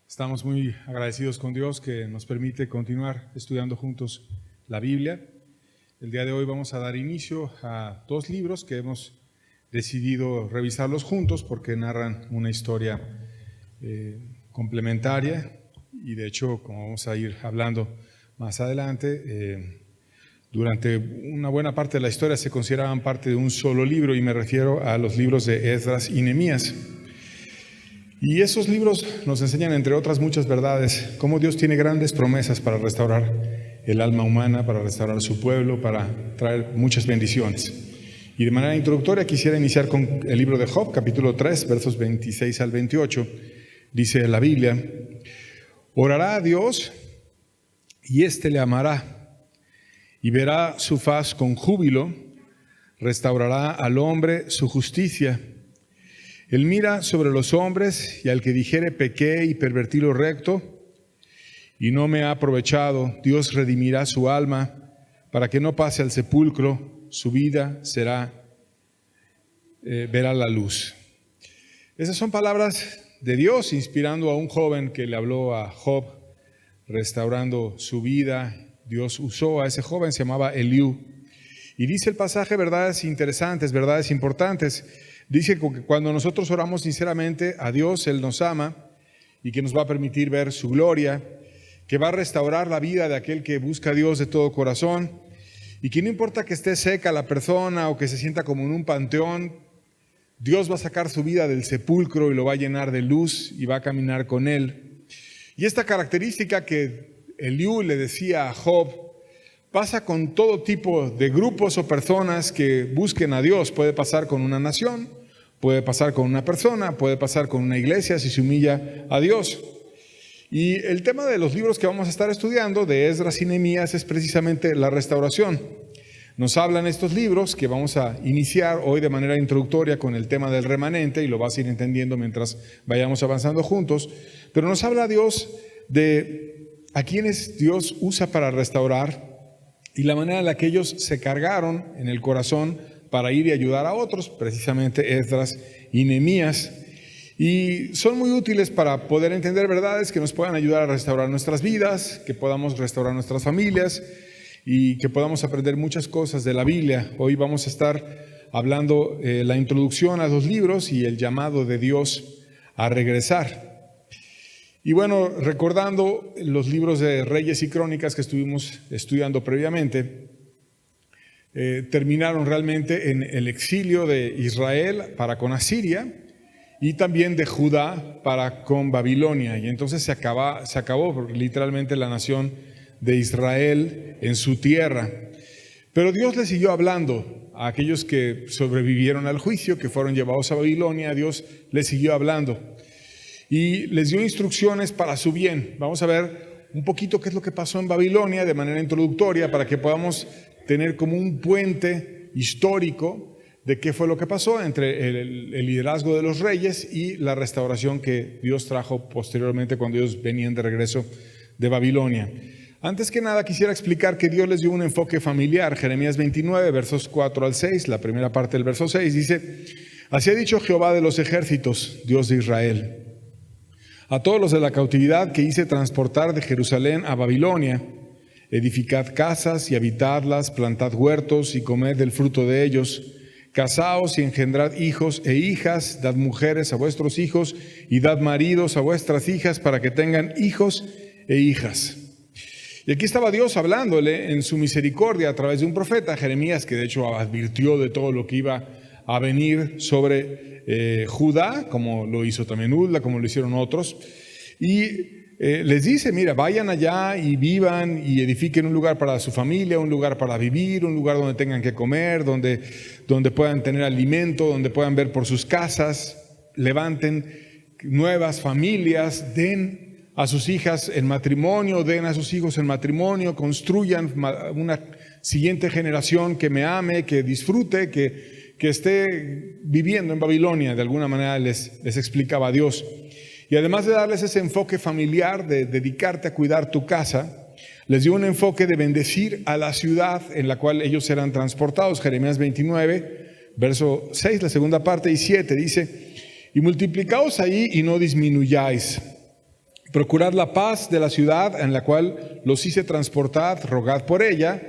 Estamos muy agradecidos con Dios que nos permite continuar estudiando juntos la Biblia. El día de hoy vamos a dar inicio a dos libros que hemos decidido revisarlos juntos porque narran una historia complementaria y de hecho, como vamos a ir hablando más adelante, durante una buena parte de la historia se consideraban parte de un solo libro y me refiero a los libros de Esdras y Nehemías. Y esos libros nos enseñan, entre otras muchas verdades, cómo Dios tiene grandes promesas para restaurar el alma humana, para restaurar su pueblo, para traer muchas bendiciones. Y de manera introductoria quisiera iniciar con el libro de Job, capítulo 3, versos 26 al 28. Dice la Biblia: orará a Dios y éste le amará, y verá su faz con júbilo, restaurará al hombre su justicia. Él mira sobre los hombres, y al que dijere pequé y pervertí lo recto, y no me ha aprovechado, Dios redimirá su alma, para que no pase al sepulcro, su vida verá la luz. Esas son palabras de Dios, inspirando a un joven que le habló a Job, restaurando su vida. Dios usó a ese joven, se llamaba Eliú. Y dice el pasaje verdades interesantes, verdades importantes. Dice que cuando nosotros oramos sinceramente a Dios, Él nos ama y que nos va a permitir ver su gloria, que va a restaurar la vida de aquel que busca a Dios de todo corazón y que no importa que esté seca la persona o que se sienta como en un panteón, Dios va a sacar su vida del sepulcro y lo va a llenar de luz y va a caminar con Él. Y esta característica que Eliú le decía a Job pasa con todo tipo de grupos o personas que busquen a Dios. Puede pasar con una nación, puede pasar con una persona, puede pasar con una iglesia si se humilla a Dios. Y el tema de los libros que vamos a estar estudiando, de Esdras y Nehemías, es precisamente la restauración. Nos hablan estos libros que vamos a iniciar hoy de manera introductoria con el tema del remanente, y lo vas a ir entendiendo mientras vayamos avanzando juntos. Pero nos habla Dios de a quienes Dios usa para restaurar y la manera en la que ellos se cargaron en el corazón para ir y ayudar a otros, precisamente Esdras y Nehemías. Y son muy útiles para poder entender verdades que nos puedan ayudar a restaurar nuestras vidas, que podamos restaurar nuestras familias y que podamos aprender muchas cosas de la Biblia. Hoy vamos a estar hablando la introducción a los libros y el llamado de Dios a regresar. Y bueno, recordando los libros de Reyes y Crónicas que estuvimos estudiando previamente, terminaron realmente en el exilio de Israel para con Asiria y también de Judá para con Babilonia. Y entonces se acabó literalmente la nación de Israel en su tierra. Pero Dios le siguió hablando a aquellos que sobrevivieron al juicio, que fueron llevados a Babilonia. Dios les siguió hablando y les dio instrucciones para su bien. Vamos a ver un poquito qué es lo que pasó en Babilonia de manera introductoria para que podamos tener como un puente histórico de qué fue lo que pasó entre el liderazgo de los reyes y la restauración que Dios trajo posteriormente cuando ellos venían de regreso de Babilonia. Antes que nada quisiera explicar que Dios les dio un enfoque familiar. Jeremías 29, versos 4 al 6, la primera parte del verso 6 dice: así ha dicho Jehová de los ejércitos, Dios de Israel, a todos los de la cautividad que hice transportar de Jerusalén a Babilonia: edificad casas y habitadlas, plantad huertos y comed del fruto de ellos, casaos y engendrad hijos e hijas, dad mujeres a vuestros hijos y dad maridos a vuestras hijas para que tengan hijos e hijas. Y aquí estaba Dios hablándole en su misericordia a través de un profeta, Jeremías, que de hecho advirtió de todo lo que iba a venir sobre Judá, como lo hizo también Uzla, como lo hicieron otros. Y les dice: mira, vayan allá y vivan y edifiquen un lugar para su familia, un lugar para vivir, un lugar donde tengan que comer, donde puedan tener alimento, donde puedan ver por sus casas, levanten nuevas familias, den a sus hijas en matrimonio, den a sus hijos en matrimonio, construyan una siguiente generación que me ame, que disfrute, que esté viviendo en Babilonia. De alguna manera les explicaba Dios. Y además de darles ese enfoque familiar, de dedicarte a cuidar tu casa, les dio un enfoque de bendecir a la ciudad en la cual ellos serán transportados. Jeremías 29, verso 6, la segunda parte, y 7, dice: y multiplicaos ahí y no disminuyáis, Procurad la paz de la ciudad en la cual los hice transportar, rogad por ella,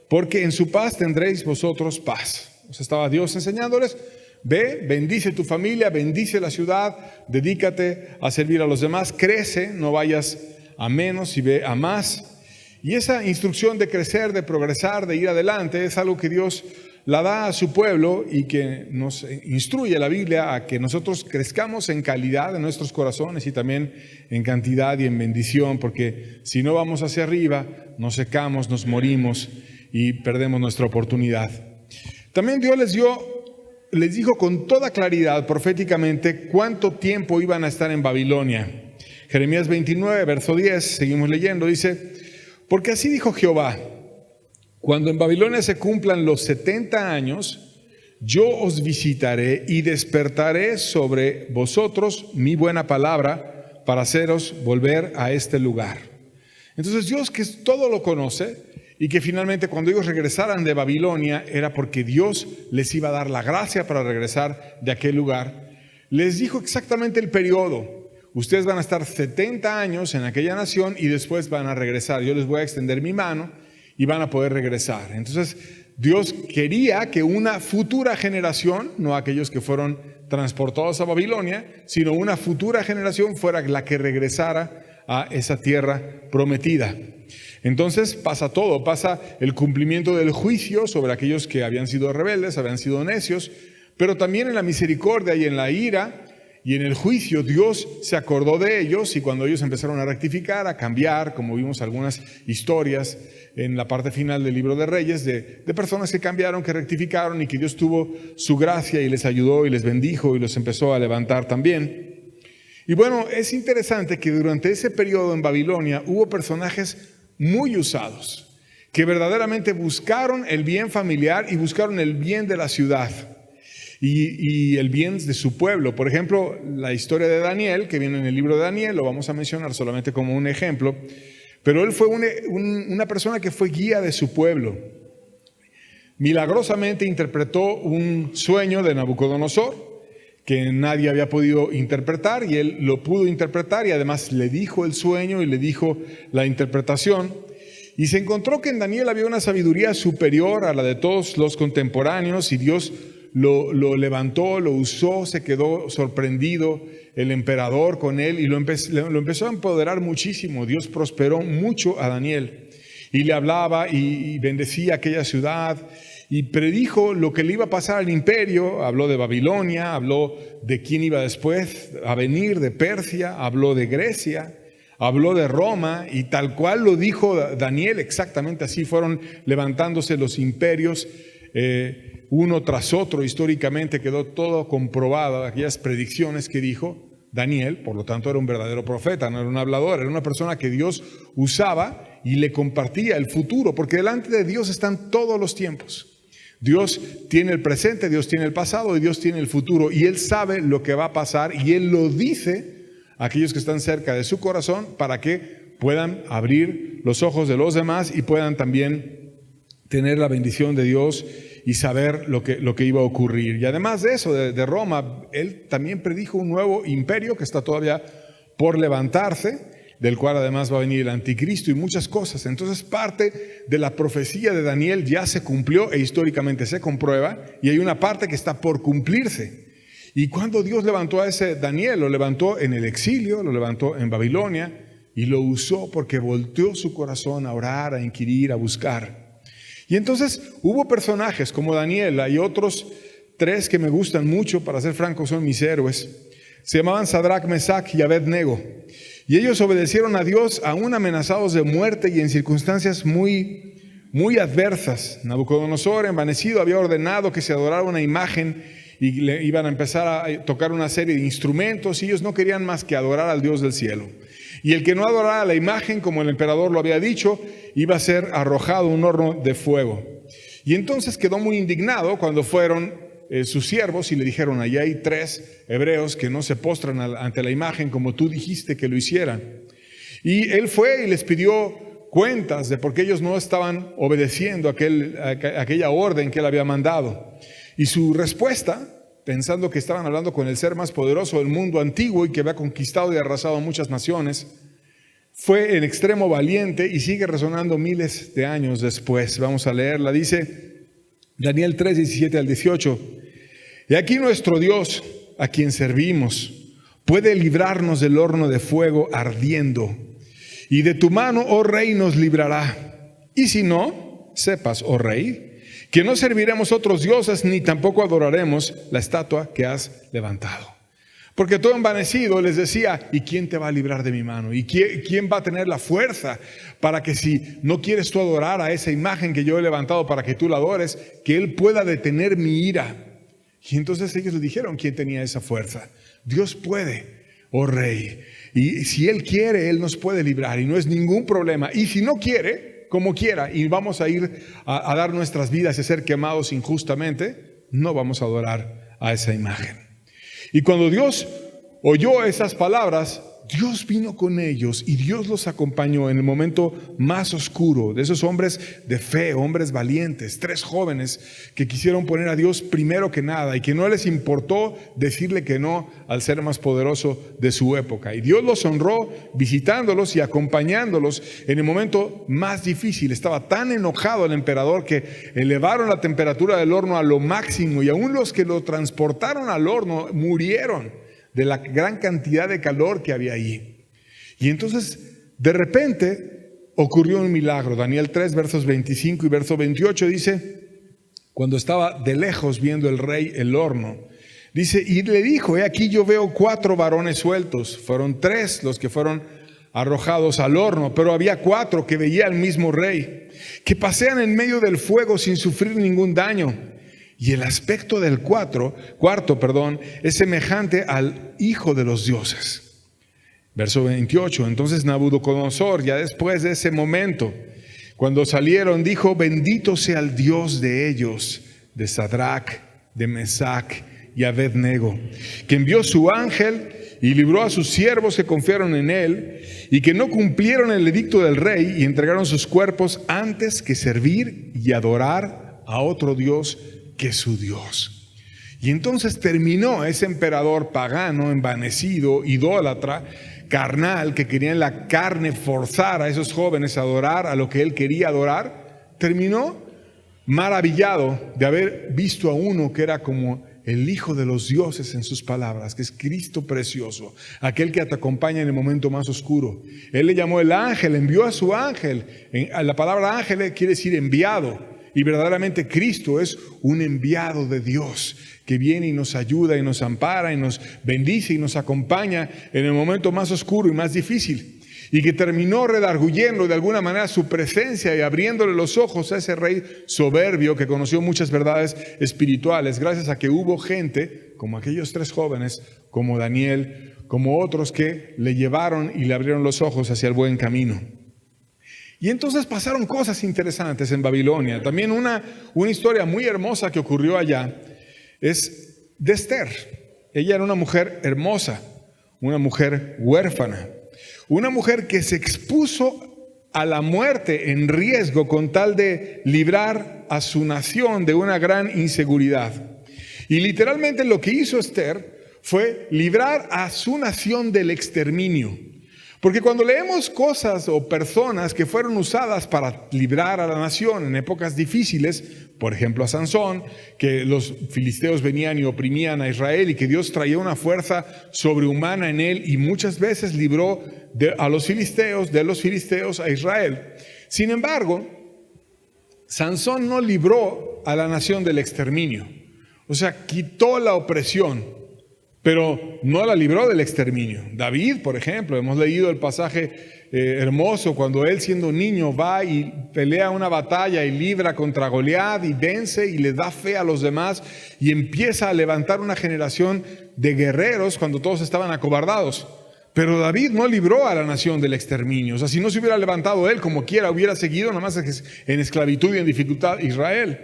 porque en su paz tendréis vosotros paz. O sea, estaba Dios enseñándoles, ve, bendice tu familia, bendice la ciudad, dedícate a servir a los demás, crece, no vayas a menos y ve a más. Y esa instrucción de crecer, de progresar, de ir adelante, es algo que Dios la da a su pueblo y que nos instruye la Biblia a que nosotros crezcamos en calidad en nuestros corazones y también en cantidad y en bendición, porque si no vamos hacia arriba, nos secamos, nos morimos y perdemos nuestra oportunidad. También Dios les dijo con toda claridad proféticamente cuánto tiempo iban a estar en Babilonia. Jeremías 29, verso 10, seguimos leyendo, dice: porque así dijo Jehová, cuando en Babilonia se cumplan los 70 años, yo os visitaré y despertaré sobre vosotros mi buena palabra para haceros volver a este lugar. Entonces Dios, que todo lo conoce, y que finalmente cuando ellos regresaran de Babilonia era porque Dios les iba a dar la gracia para regresar de aquel lugar, les dijo exactamente el periodo. Ustedes van a estar 70 años en aquella nación y después van a regresar. Yo les voy a extender mi mano y van a poder regresar. Entonces Dios quería que una futura generación, no aquellos que fueron transportados a Babilonia, sino una futura generación fuera la que regresara a esa tierra prometida. Entonces pasa todo, pasa el cumplimiento del juicio sobre aquellos que habían sido rebeldes, habían sido necios, pero también en la misericordia y en la ira y en el juicio Dios se acordó de ellos, y cuando ellos empezaron a rectificar, a cambiar, como vimos algunas historias en la parte final del libro de Reyes, de personas que cambiaron, que rectificaron y que Dios tuvo su gracia y les ayudó y les bendijo y los empezó a levantar también. Y bueno, es interesante que durante ese periodo en Babilonia hubo personajes muy usados, que verdaderamente buscaron el bien familiar y buscaron el bien de la ciudad y el bien de su pueblo. Por ejemplo, la historia de Daniel, que viene en el libro de Daniel, lo vamos a mencionar solamente como un ejemplo, pero él fue una persona que fue guía de su pueblo. Milagrosamente interpretó un sueño de Nabucodonosor que nadie había podido interpretar, y él lo pudo interpretar, y además le dijo el sueño y le dijo la interpretación. Y se encontró que en Daniel había una sabiduría superior a la de todos los contemporáneos, y Dios lo levantó, lo usó, se quedó sorprendido el emperador con él y lo empezó a empoderar muchísimo. Dios prosperó mucho a Daniel y le hablaba y bendecía aquella ciudad y predijo lo que le iba a pasar al imperio. Habló de Babilonia, habló de quién iba después a venir, de Persia, habló de Grecia, habló de Roma, y tal cual lo dijo Daniel, exactamente así fueron levantándose los imperios uno tras otro. Históricamente quedó todo comprobado, aquellas predicciones que dijo Daniel. Por lo tanto era un verdadero profeta, no era un hablador, era una persona que Dios usaba y le compartía el futuro, porque delante de Dios están todos los tiempos. Dios tiene el presente, Dios tiene el pasado y Dios tiene el futuro, y Él sabe lo que va a pasar, y Él lo dice a aquellos que están cerca de su corazón para que puedan abrir los ojos de los demás y puedan también tener la bendición de Dios y saber lo que iba a ocurrir. Y además de eso, de Roma, él también predijo un nuevo imperio que está todavía por levantarse, del cual además va a venir el anticristo y muchas cosas. Entonces parte de la profecía de Daniel ya se cumplió e históricamente se comprueba, y hay una parte que está por cumplirse. Y cuando Dios levantó a ese Daniel, lo levantó en el exilio, lo levantó en Babilonia, y lo usó porque volteó su corazón a orar, a inquirir, a buscar. Y entonces hubo personajes como Daniel. Hay otros 3 que me gustan mucho, para ser franco, son mis héroes. Se llamaban Sadrach, Mesach y Abed-nego. Y ellos obedecieron a Dios aún amenazados de muerte y en circunstancias muy adversas. Nabucodonosor, envanecido, había ordenado que se adorara una imagen y le iban a empezar a tocar una serie de instrumentos, y ellos no querían más que adorar al Dios del cielo. Y el que no adorara la imagen, como el emperador lo había dicho, iba a ser arrojado a un horno de fuego. Y entonces quedó muy indignado cuando fueron sus siervos y le dijeron: allá hay 3 hebreos que no se postran ante la imagen como tú dijiste que lo hicieran. Y él fue y les pidió cuentas de por qué ellos no estaban obedeciendo aquella orden que él había mandado. Y su respuesta, pensando que estaban hablando con el ser más poderoso del mundo antiguo y que había conquistado y arrasado muchas naciones, fue en extremo valiente y sigue resonando miles de años después. Vamos a leerla. Dice Daniel 3, 17 al 18. Y aquí nuestro Dios, a quien servimos, puede librarnos del horno de fuego ardiendo. Y de tu mano, oh rey, nos librará. Y si no, sepas, oh rey, que no serviremos otros dioses ni tampoco adoraremos la estatua que has levantado. Porque todo envanecido les decía, ¿y quién te va a librar de mi mano? ¿Y quién va a tener la fuerza para que si no quieres tú adorar a esa imagen que yo he levantado para que tú la adores, que Él pueda detener mi ira? Y entonces ellos le dijeron quién tenía esa fuerza. Dios puede, oh rey. Y si Él quiere, Él nos puede librar y no es ningún problema. Y si no quiere, como quiera, y vamos a ir a dar nuestras vidas y a ser quemados injustamente, no vamos a adorar a esa imagen. Y cuando Dios oyó esas palabras, Dios vino con ellos y Dios los acompañó en el momento más oscuro de esos hombres de fe, hombres valientes, 3 jóvenes que quisieron poner a Dios primero que nada y que no les importó decirle que no al ser más poderoso de su época. Y Dios los honró visitándolos y acompañándolos en el momento más difícil. Estaba tan enojado el emperador que elevaron la temperatura del horno a lo máximo y aún los que lo transportaron al horno murieron de la gran cantidad de calor que había ahí. Y entonces, de repente, ocurrió un milagro. Daniel 3, versos 25 y verso 28 dice, cuando estaba de lejos viendo el rey el horno, dice, y le dijo, he aquí yo veo 4 varones sueltos. Fueron 3 los que fueron arrojados al horno, pero había 4 que veía al mismo rey, que pasean en medio del fuego sin sufrir ningún daño. Y el aspecto del cuarto, es semejante al Hijo de los dioses. Verso 28, entonces Nabucodonosor, ya después de ese momento, cuando salieron, dijo, bendito sea el Dios de ellos, de Sadrach, de Mesac y Abednego, que envió su ángel y libró a sus siervos que confiaron en él, y que no cumplieron el edicto del rey y entregaron sus cuerpos antes que servir y adorar a otro Dios que su Dios. Y entonces terminó ese emperador pagano, envanecido, idólatra, carnal, que quería en la carne forzar a esos jóvenes a adorar a lo que él quería adorar. Terminó maravillado de haber visto a uno que era como el Hijo de los dioses en sus palabras, que es Cristo precioso, aquel que te acompaña en el momento más oscuro. Él le llamó el ángel, envió a su ángel. La palabra ángel quiere decir enviado. Y verdaderamente Cristo es un enviado de Dios que viene y nos ayuda y nos ampara y nos bendice y nos acompaña en el momento más oscuro y más difícil. Y que terminó redarguyendo de alguna manera su presencia y abriéndole los ojos a ese rey soberbio que conoció muchas verdades espirituales gracias a que hubo gente como aquellos 3 jóvenes, como Daniel, como otros que le llevaron y le abrieron los ojos hacia el buen camino. Y entonces pasaron cosas interesantes en Babilonia. También una historia muy hermosa que ocurrió allá es de Esther. Ella era una mujer hermosa, una mujer huérfana, una mujer que se expuso a la muerte en riesgo con tal de librar a su nación de una gran inseguridad. Y literalmente lo que hizo Esther fue librar a su nación del exterminio. Porque cuando leemos cosas o personas que fueron usadas para librar a la nación en épocas difíciles, por ejemplo a Sansón, que los filisteos venían y oprimían a Israel y que Dios traía una fuerza sobrehumana en él y muchas veces libró de los filisteos a Israel. Sin embargo, Sansón no libró a la nación del exterminio. O sea, quitó la opresión, pero no la libró del exterminio. David, por ejemplo, hemos leído el pasaje hermoso cuando él siendo niño va y pelea una batalla y libra contra Goliat y vence y le da fe a los demás y empieza a levantar una generación de guerreros cuando todos estaban acobardados. Pero David no libró a la nación del exterminio. O sea, si no se hubiera levantado él como quiera, hubiera seguido nada más en esclavitud y en dificultad Israel.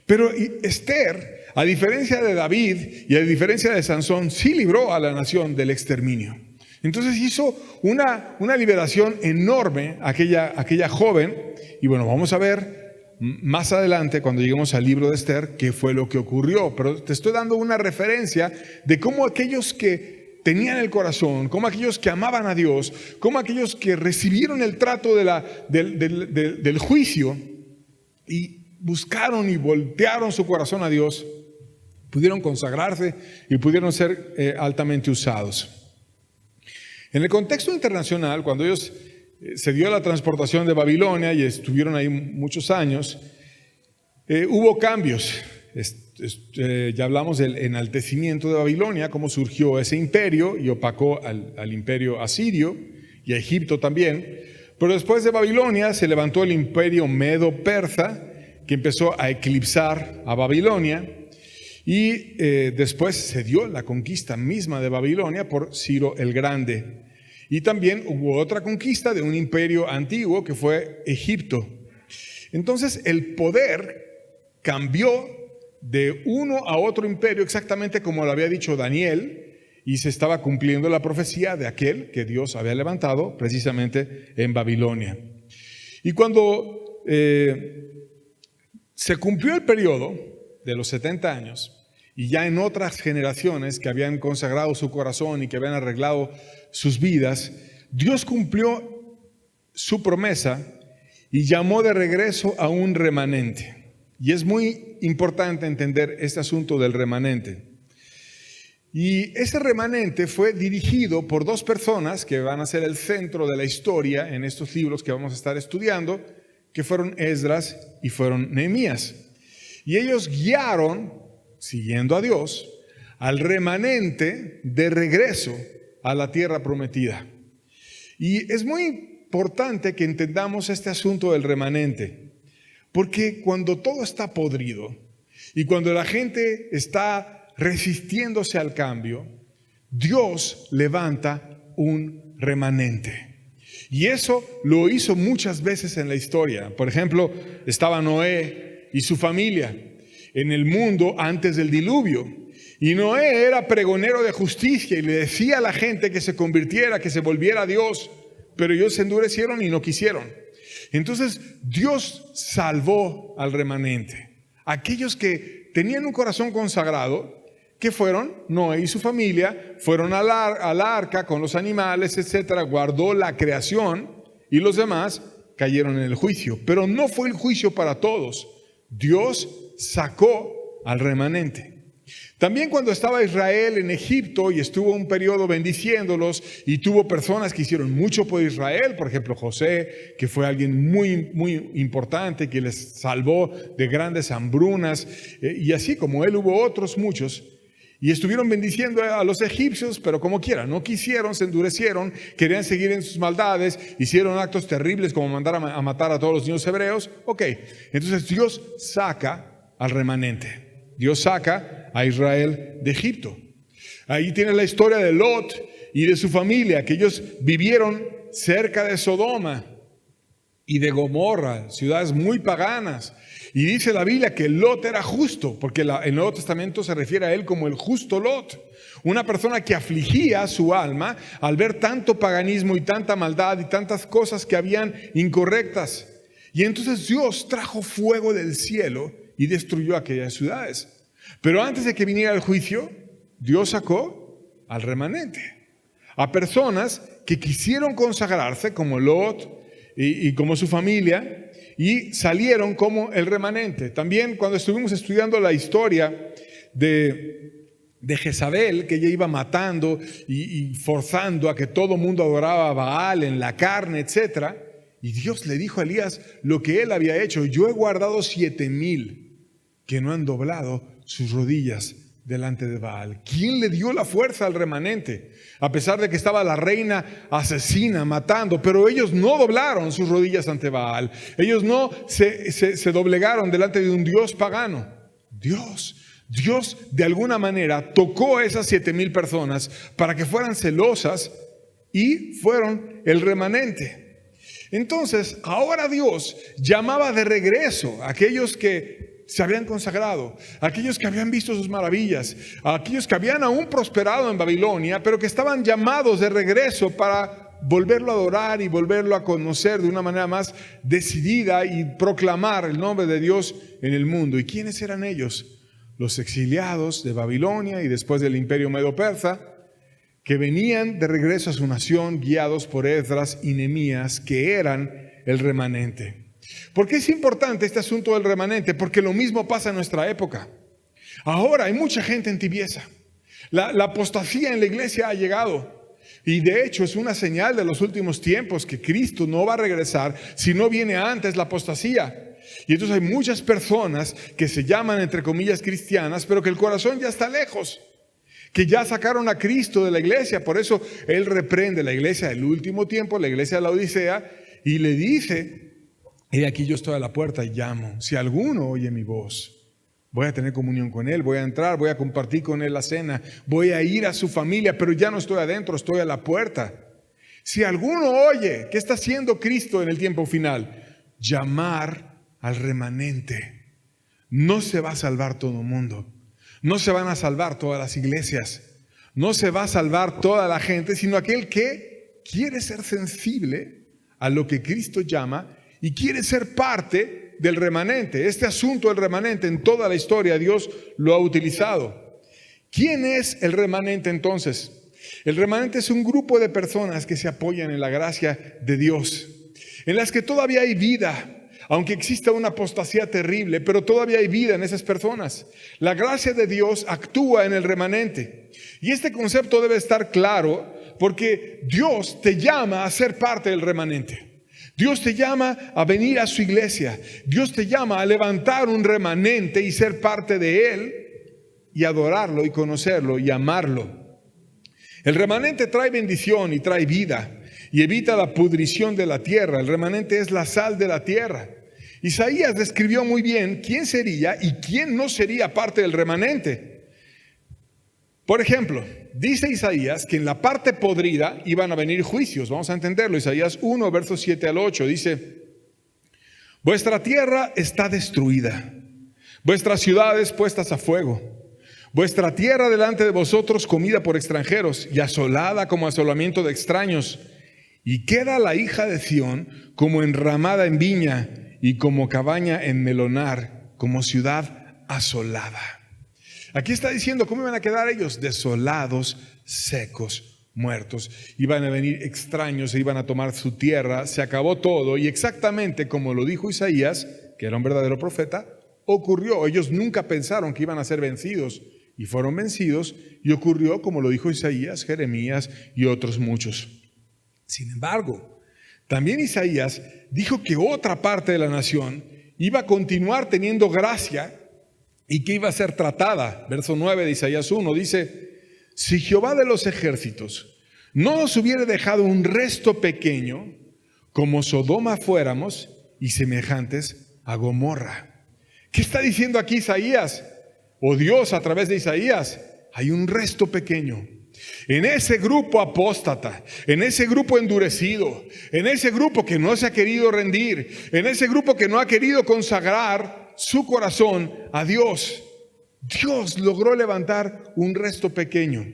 Pero Esther, a diferencia de David y a diferencia de Sansón, sí libró a la nación del exterminio. Entonces hizo una liberación enorme aquella joven. Y bueno, vamos a ver más adelante cuando lleguemos al libro de Esther qué fue lo que ocurrió. Pero te estoy dando una referencia de cómo aquellos que tenían el corazón, cómo aquellos que amaban a Dios, cómo aquellos que recibieron el trato del juicio y buscaron y voltearon su corazón a Dios, pudieron consagrarse y pudieron ser altamente usados. En el contexto internacional, cuando ellos se dio la transportación de Babilonia y estuvieron ahí muchos años, hubo cambios. Ya hablamos del enaltecimiento de Babilonia, cómo surgió ese imperio y opacó al imperio asirio y a Egipto también. Pero después de Babilonia se levantó el imperio medo-persa, que empezó a eclipsar a Babilonia, y después se dio la conquista misma de Babilonia por Ciro el Grande. Y también hubo otra conquista de un imperio antiguo que fue Egipto. Entonces el poder cambió de uno a otro imperio, exactamente como lo había dicho Daniel, y se estaba cumpliendo la profecía de aquel que Dios había levantado precisamente en Babilonia. Y cuando se cumplió el periodo de los 70 años, y ya en otras generaciones que habían consagrado su corazón y que habían arreglado sus vidas, Dios cumplió su promesa y llamó de regreso a un remanente. Y es muy importante entender este asunto del remanente. Y ese remanente fue dirigido por dos personas que van a ser el centro de la historia en estos libros que vamos a estar estudiando, que fueron Esdras y fueron Nehemías. Y ellos guiaron, siguiendo a Dios, al remanente de regreso a la tierra prometida. Y es muy importante que entendamos este asunto del remanente, porque cuando todo está podrido y cuando la gente está resistiéndose al cambio, Dios levanta un remanente. Y eso lo hizo muchas veces en la historia. Por ejemplo, estaba Noé y su familia en el mundo antes del diluvio. Y Noé era pregonero de justicia y le decía a la gente que se convirtiera, que se volviera a Dios, pero ellos se endurecieron y no quisieron. Entonces Dios salvó al remanente, aquellos que tenían un corazón consagrado, que fueron Noé y su familia, fueron al arca con los animales, etcétera, guardó la creación, y los demás cayeron en el juicio. Pero no fue el juicio para todos. Dios sacó al remanente. También cuando estaba Israel en Egipto y estuvo un periodo bendiciéndolos y tuvo personas que hicieron mucho por Israel, por ejemplo José, que fue alguien muy importante, que les salvó de grandes hambrunas, y así como él hubo otros muchos, y estuvieron bendiciendo a los egipcios, pero como quiera, no quisieron, se endurecieron, querían seguir en sus maldades, hicieron actos terribles como mandar a matar a todos los niños hebreos. Ok, entonces Dios saca al remanente. Dios saca a Israel de Egipto. Ahí tiene la historia de Lot y de su familia, que ellos vivieron cerca de Sodoma y de Gomorra, ciudades muy paganas. Y dice la Biblia que Lot era justo, porque en el Nuevo Testamento se refiere a él como el justo Lot. Una persona que afligía su alma al ver tanto paganismo y tanta maldad y tantas cosas que habían incorrectas. Y entonces Dios trajo fuego del cielo y destruyó aquellas ciudades. Pero antes de que viniera el juicio, Dios sacó al remanente, a personas que quisieron consagrarse como Lot y como su familia, y salieron como el remanente. También cuando estuvimos estudiando la historia de Jezabel, que ella iba matando y forzando a que todo mundo adoraba a Baal en la carne, etc. Y Dios le dijo a Elías lo que él había hecho: yo he guardado 7,000 que no han doblado sus rodillas delante de Baal. ¿Quién le dio la fuerza al remanente? A pesar de que estaba la reina asesina matando, pero ellos no doblaron sus rodillas ante Baal. Ellos no se doblegaron delante de un Dios pagano. Dios de alguna manera tocó a esas 7,000 personas para que fueran celosas y fueron el remanente. Entonces, ahora Dios llamaba de regreso a aquellos que se habían consagrado, aquellos que habían visto sus maravillas, aquellos que habían aún prosperado en Babilonia, pero que estaban llamados de regreso para volverlo a adorar y volverlo a conocer de una manera más decidida y proclamar el nombre de Dios en el mundo. ¿Y quiénes eran ellos? Los exiliados de Babilonia y después del imperio medo-persa, que venían de regreso a su nación guiados por Esdras y Nehemías, que eran el remanente. ¿Por qué es importante este asunto del remanente? Porque lo mismo pasa en nuestra época. Ahora hay mucha gente en tibieza. La apostasía en la iglesia ha llegado. Y de hecho es una señal de los últimos tiempos que Cristo no va a regresar si no viene antes la apostasía. Y entonces hay muchas personas que se llaman entre comillas cristianas, pero que el corazón ya está lejos, que ya sacaron a Cristo de la iglesia. Por eso Él reprende la iglesia del último tiempo, la iglesia de la Odisea, y le dice: he aquí yo estoy a la puerta y llamo. Si alguno oye mi voz, voy a tener comunión con Él, voy a entrar, voy a compartir con Él la cena, voy a ir a su familia, pero ya no estoy adentro, estoy a la puerta. Si alguno oye, ¿qué está haciendo Cristo en el tiempo final? Llamar al remanente. No se va a salvar todo el mundo, no se van a salvar todas las iglesias, no se va a salvar toda la gente, sino aquel que quiere ser sensible a lo que Cristo llama y quiere ser parte del remanente. Este asunto del remanente en toda la historia Dios lo ha utilizado. ¿Quién es el remanente entonces? El remanente es un grupo de personas que se apoyan en la gracia de Dios, en las que todavía hay vida. Aunque exista una apostasía terrible, pero todavía hay vida en esas personas. La gracia de Dios actúa en el remanente. Y este concepto debe estar claro porque Dios te llama a ser parte del remanente. Dios te llama a venir a su iglesia. Dios te llama a levantar un remanente y ser parte de Él y adorarlo y conocerlo y amarlo. El remanente trae bendición y trae vida y evita la pudrición de la tierra. El remanente es la sal de la tierra. Isaías describió muy bien quién sería y quién no sería parte del remanente. Por ejemplo, dice Isaías que en la parte podrida iban a venir juicios. Vamos a entenderlo. Isaías 1, versos 7 al 8 dice: vuestra tierra está destruida, vuestras ciudades puestas a fuego, vuestra tierra delante de vosotros comida por extranjeros y asolada como asolamiento de extraños. Y queda la hija de Sión como enramada en viña y como cabaña en melonar, como ciudad asolada. Aquí está diciendo cómo iban a quedar ellos: desolados, secos, muertos. Iban a venir extraños e iban a tomar su tierra. Se acabó todo y exactamente como lo dijo Isaías, que era un verdadero profeta, ocurrió. Ellos nunca pensaron que iban a ser vencidos y fueron vencidos, y ocurrió como lo dijo Isaías, Jeremías y otros muchos. Sin embargo, también Isaías dijo que otra parte de la nación iba a continuar teniendo gracia y que iba a ser tratada. Verso 9 de Isaías 1 dice: si Jehová de los ejércitos no nos hubiera dejado un resto pequeño, como Sodoma fuéramos y semejantes a Gomorra. ¿Qué está diciendo aquí Isaías? O Dios a través de Isaías. Hay un resto pequeño. En ese grupo apóstata, en ese grupo endurecido, en ese grupo que no se ha querido rendir, en ese grupo que no ha querido consagrar su corazón a Dios, Dios logró levantar un resto pequeño.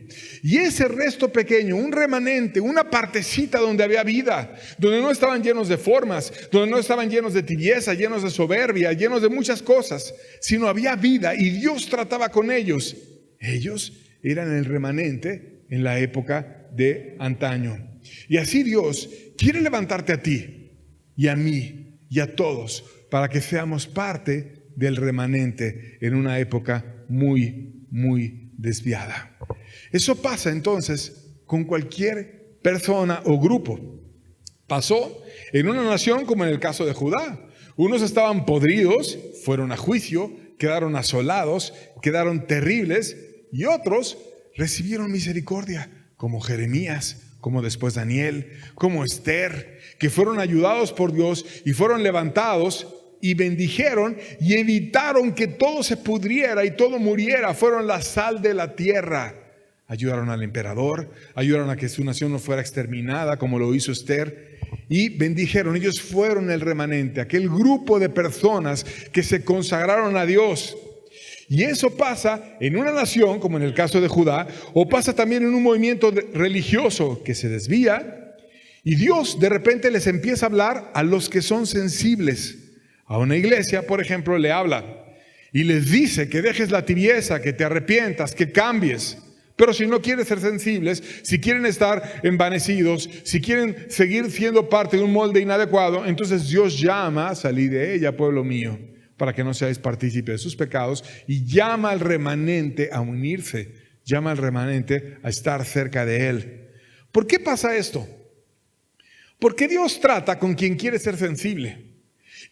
Y ese resto pequeño, un remanente, una partecita donde había vida, donde no estaban llenos de formas, donde no estaban llenos de tibieza, llenos de soberbia, llenos de muchas cosas, sino había vida y Dios trataba con ellos. Ellos eran el remanente en la época de antaño. Y así Dios quiere levantarte a ti y a mí y a todos para que seamos parte del remanente en una época muy, muy desviada. Eso pasa entonces con cualquier persona o grupo. Pasó en una nación como en el caso de Judá. Unos estaban podridos, fueron a juicio, quedaron asolados, quedaron terribles, y otros recibieron misericordia, como Jeremías, como después Daniel, como Esther, que fueron ayudados por Dios y fueron levantados y bendijeron y evitaron que todo se pudriera y todo muriera. Fueron la sal de la tierra. Ayudaron al emperador, ayudaron a que su nación no fuera exterminada como lo hizo Esther, y bendijeron. Ellos fueron el remanente, aquel grupo de personas que se consagraron a Dios. Y eso pasa en una nación, como en el caso de Judá, o pasa también en un movimiento religioso que se desvía, y Dios de repente les empieza a hablar a los que son sensibles. A una iglesia, por ejemplo, le habla y les dice que dejes la tibieza, que te arrepientas, que cambies. Pero si no quieren ser sensibles, si quieren estar envanecidos, si quieren seguir siendo parte de un molde inadecuado, entonces Dios llama: salid de ella, pueblo mío, para que no seáis partícipe de sus pecados, y llama al remanente a unirse, llama al remanente a estar cerca de Él. ¿Por qué pasa esto? Porque Dios trata con quien quiere ser sensible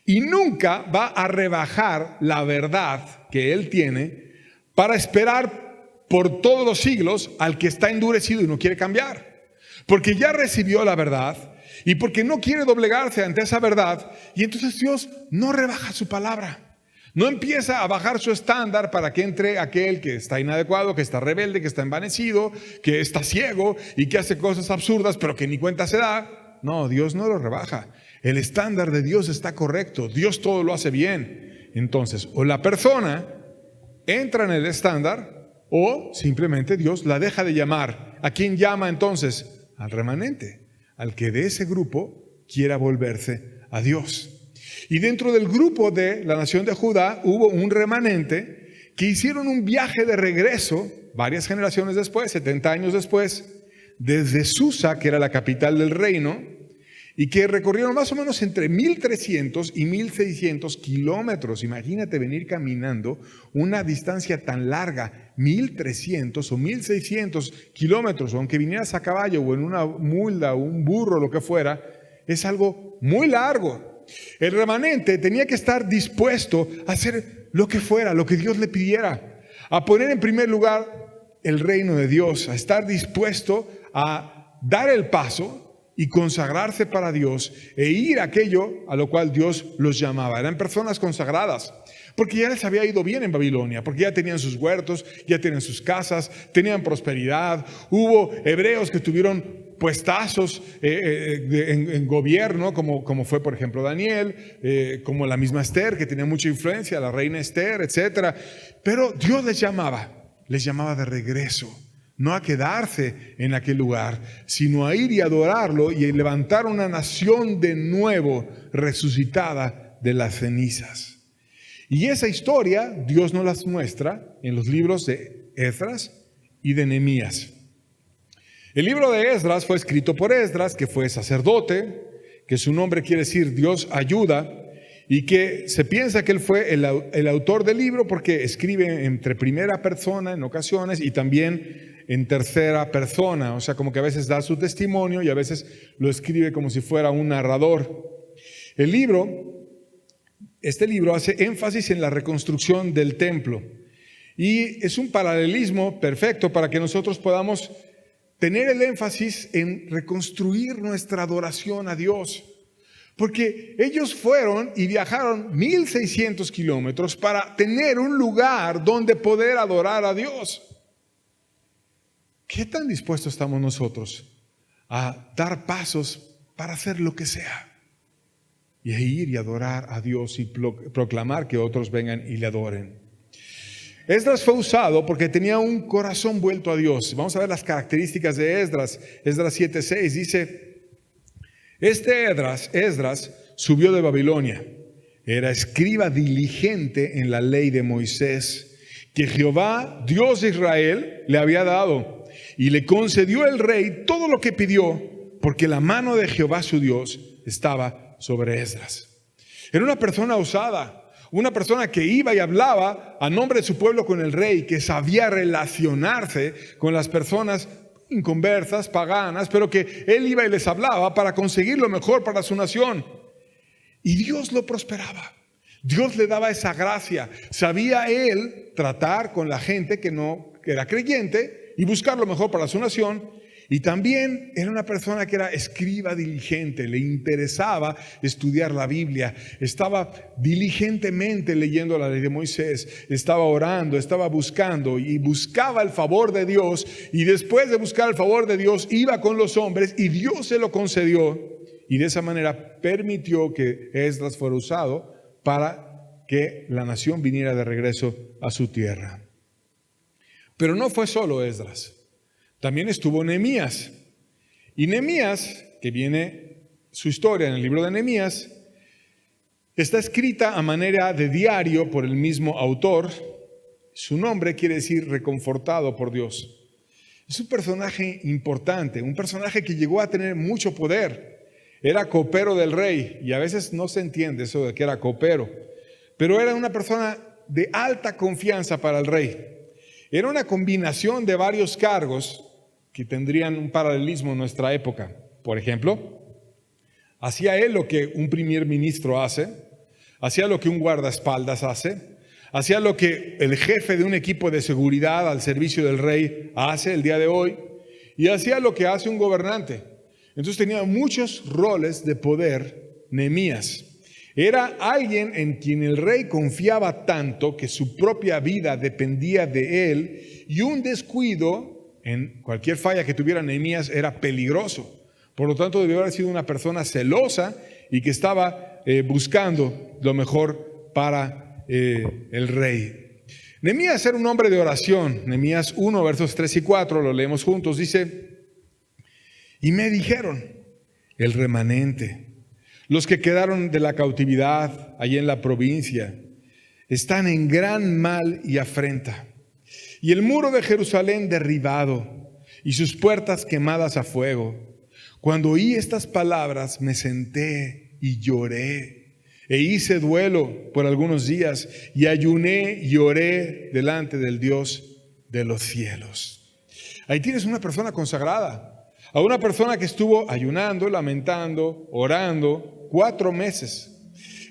y nunca va a rebajar la verdad que Él tiene para esperar por todos los siglos al que está endurecido y no quiere cambiar. Porque ya recibió la verdad y porque no quiere doblegarse ante esa verdad, y entonces Dios no rebaja su palabra. No empieza a bajar su estándar para que entre aquel que está inadecuado, que está rebelde, que está envanecido, que está ciego y que hace cosas absurdas pero que ni cuenta se da. No, Dios no lo rebaja. El estándar de Dios está correcto. Dios todo lo hace bien. Entonces, o la persona entra en el estándar, o simplemente Dios la deja de llamar. ¿A quién llama entonces? Al remanente, al que de ese grupo quiera volverse a Dios. Y dentro del grupo de la nación de Judá hubo un remanente que hicieron un viaje de regreso varias generaciones después, 70 años después, desde Susa, que era la capital del reino, y que recorrieron más o menos entre 1.300 y 1.600 kilómetros. Imagínate venir caminando una distancia tan larga, 1.300 o 1.600 kilómetros, aunque vinieras a caballo o en una mula o un burro, lo que fuera, es algo muy largo. El remanente tenía que estar dispuesto a hacer lo que fuera, lo que Dios le pidiera, a poner en primer lugar el reino de Dios, a estar dispuesto a dar el paso y consagrarse para Dios e ir a aquello a lo cual Dios los llamaba. Eran personas consagradas, porque ya les había ido bien en Babilonia, porque ya tenían sus huertos, ya tenían sus casas, tenían prosperidad. Hubo hebreos que tuvieron puestazos en gobierno, como fue por ejemplo Daniel, como la misma Esther, que tenía mucha influencia, la reina Esther, etc. Pero Dios les llamaba de regreso. No a quedarse en aquel lugar, sino a ir y adorarlo y a levantar una nación de nuevo, resucitada de las cenizas. Y esa historia Dios nos las muestra en los libros de Esdras y de Nehemías. El libro de Esdras fue escrito por Esdras, que fue sacerdote, que su nombre quiere decir Dios ayuda, y que se piensa que él fue el autor del libro porque escribe entre primera persona en ocasiones y también en tercera persona, o sea, como que a veces da su testimonio y a veces lo escribe como si fuera un narrador. Este libro hace énfasis en la reconstrucción del templo y es un paralelismo perfecto para que nosotros podamos tener el énfasis en reconstruir nuestra adoración a Dios. Porque ellos fueron y viajaron 1.600 kilómetros para tener un lugar donde poder adorar a Dios. ¿Qué tan dispuestos estamos nosotros a dar pasos para hacer lo que sea? Y a ir y adorar a Dios y proclamar que otros vengan y le adoren. Esdras fue usado porque tenía un corazón vuelto a Dios. Vamos a ver las características de Esdras. Esdras 7:6 dice: Esdras subió de Babilonia. Era escriba diligente en la ley de Moisés, que Jehová, Dios de Israel, le había dado. Y le concedió el rey todo lo que pidió, porque la mano de Jehová su Dios estaba sobre Esdras. Era una persona osada, una persona que iba y hablaba a nombre de su pueblo con el rey, que sabía relacionarse con las personas inconversas, paganas, pero que él iba y les hablaba para conseguir lo mejor para su nación. Y Dios lo prosperaba. Dios le daba esa gracia. Sabía él tratar con la gente que no era creyente y buscar lo mejor para su nación. Y también era una persona que era escriba diligente, le interesaba estudiar la Biblia, estaba diligentemente leyendo la ley de Moisés, estaba orando, estaba buscando y buscaba el favor de Dios, y después de buscar el favor de Dios iba con los hombres y Dios se lo concedió, y de esa manera permitió que Esdras fuera usado para que la nación viniera de regreso a su tierra. Pero no fue solo Esdras. También estuvo Nehemías. Y Nehemías, que viene su historia en el libro de Nehemías, está escrita a manera de diario por el mismo autor. Su nombre quiere decir reconfortado por Dios. Es un personaje importante, un personaje que llegó a tener mucho poder. Era copero del rey y a veces no se entiende eso de que era copero, pero era una persona de alta confianza para el rey. Era una combinación de varios cargos que tendrían un paralelismo en nuestra época. Por ejemplo, hacía él lo que un primer ministro hace, hacía lo que un guardaespaldas hace, hacía lo que el jefe de un equipo de seguridad al servicio del rey hace el día de hoy, y hacía lo que hace un gobernante. Entonces tenía muchos roles de poder Nehemías. Era alguien en quien el rey confiaba tanto que su propia vida dependía de él, y un descuido en cualquier falla que tuviera Nehemías era peligroso. Por lo tanto, debió haber sido una persona celosa y que estaba buscando lo mejor para el rey. Nehemías era un hombre de oración. Nehemías 1, versos 3 y 4, lo leemos juntos, dice: y me dijeron, el remanente, los que quedaron de la cautividad allí en la provincia, están en gran mal y afrenta, y el muro de Jerusalén derribado, y sus puertas quemadas a fuego. Cuando oí estas palabras, me senté y lloré, e hice duelo por algunos días, y ayuné y oré delante del Dios de los cielos. Ahí tienes una persona consagrada, a una persona que estuvo ayunando, lamentando, orando 4 meses.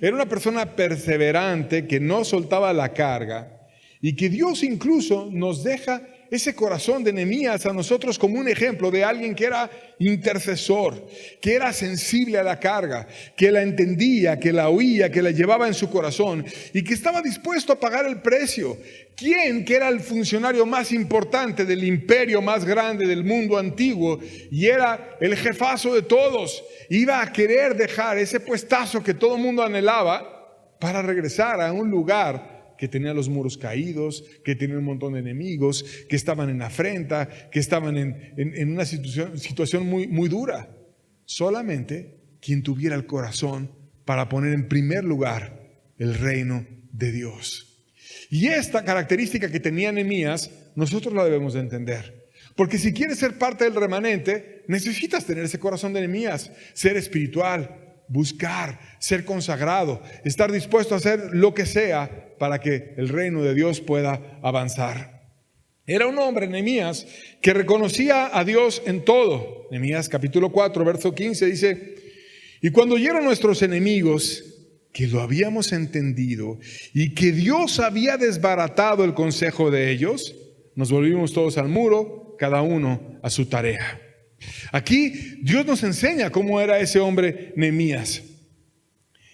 Era una persona perseverante que no soltaba la carga, y que Dios incluso nos deja ese corazón de Nehemías a nosotros como un ejemplo de alguien que era intercesor, que era sensible a la carga, que la entendía, que la oía, que la llevaba en su corazón y que estaba dispuesto a pagar el precio. ¿Quién, que era el funcionario más importante del imperio más grande del mundo antiguo y era el jefazo de todos, iba a querer dejar ese puestazo que todo el mundo anhelaba para regresar a un lugar que tenía los muros caídos, que tenía un montón de enemigos, que estaban en afrenta, que estaban en una situación muy, muy dura? Solamente quien tuviera el corazón para poner en primer lugar el reino de Dios. Y esta característica que tenía Nehemías, nosotros la debemos de entender. Porque si quieres ser parte del remanente, necesitas tener ese corazón de Nehemías, ser espiritual, buscar, ser consagrado, estar dispuesto a hacer lo que sea para que el reino de Dios pueda avanzar. Era un hombre, Nehemías, que reconocía a Dios en todo. Nehemías capítulo 4, verso 15 dice: y cuando oyeron nuestros enemigos que lo habíamos entendido y que Dios había desbaratado el consejo de ellos, nos volvimos todos al muro, cada uno a su tarea. Aquí Dios nos enseña cómo era ese hombre Nehemías.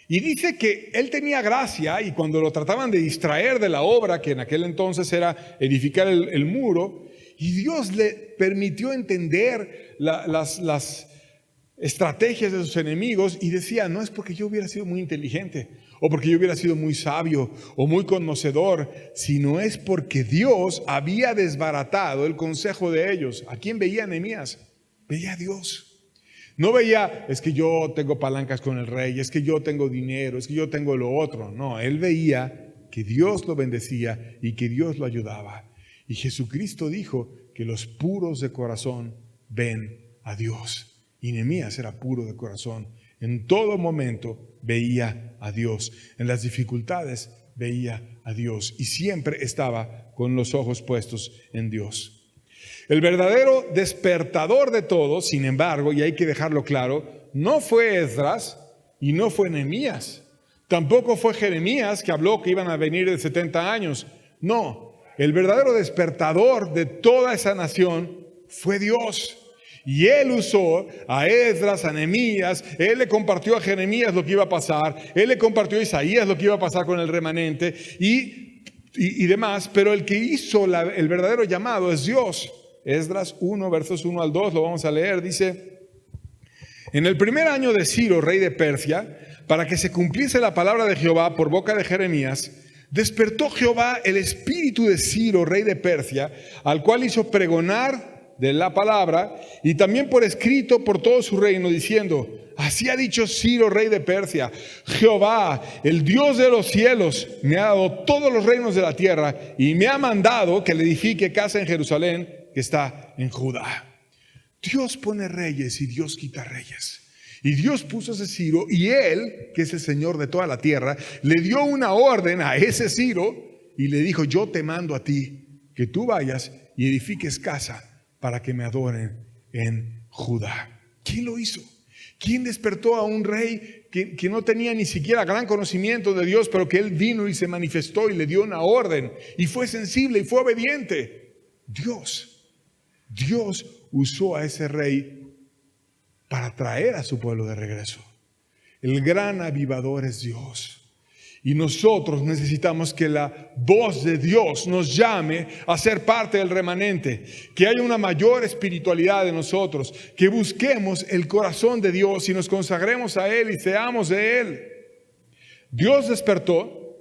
Y dice que él tenía gracia, y cuando lo trataban de distraer de la obra, que en aquel entonces era edificar el muro, y Dios le permitió entender las estrategias de sus enemigos, y decía: no es porque yo hubiera sido muy inteligente, o porque yo hubiera sido muy sabio, o muy conocedor, sino es porque Dios había desbaratado el consejo de ellos. ¿A quién veía Nehemías? Veía a Dios. No veía: es que yo tengo palancas con el rey, es que yo tengo dinero, es que yo tengo lo otro. No, él veía que Dios lo bendecía y que Dios lo ayudaba. Y Jesucristo dijo que los puros de corazón ven a Dios. Y Nehemías era puro de corazón. En todo momento veía a Dios. En las dificultades veía a Dios. Y siempre estaba con los ojos puestos en Dios. El verdadero despertador de todo, sin embargo, y hay que dejarlo claro, no fue Esdras y no fue Nehemías. Tampoco fue Jeremías, que habló que iban a venir de 70 años. No, el verdadero despertador de toda esa nación fue Dios. Y Él usó a Esdras, a Nehemías, Él le compartió a Jeremías lo que iba a pasar, Él le compartió a Isaías lo que iba a pasar con el remanente y demás, pero el que hizo el verdadero llamado es Dios. Esdras 1, versos 1 al 2, lo vamos a leer, dice: en el primer año de Ciro, rey de Persia, para que se cumpliese la palabra de Jehová por boca de Jeremías, despertó Jehová el espíritu de Ciro, rey de Persia, al cual hizo pregonar de la palabra y también por escrito por todo su reino, diciendo: así ha dicho Ciro, rey de Persia: Jehová, el Dios de los cielos, me ha dado todos los reinos de la tierra y me ha mandado que le edifique casa en Jerusalén, que está en Judá. Dios pone reyes y Dios quita reyes. Y Dios puso ese Ciro, y él, que es el Señor de toda la tierra, le dio una orden a ese Ciro y le dijo: yo te mando a ti que tú vayas y edifiques casa para que me adoren en Judá. ¿Quién lo hizo? ¿Quién despertó a un rey que no tenía ni siquiera gran conocimiento de Dios, pero que él vino y se manifestó y le dio una orden y fue sensible y fue obediente? Dios. Dios usó a ese rey para traer a su pueblo de regreso. El gran avivador es Dios. Y nosotros necesitamos que la voz de Dios nos llame a ser parte del remanente, que haya una mayor espiritualidad de nosotros, que busquemos el corazón de Dios y nos consagremos a Él y seamos de Él. Dios despertó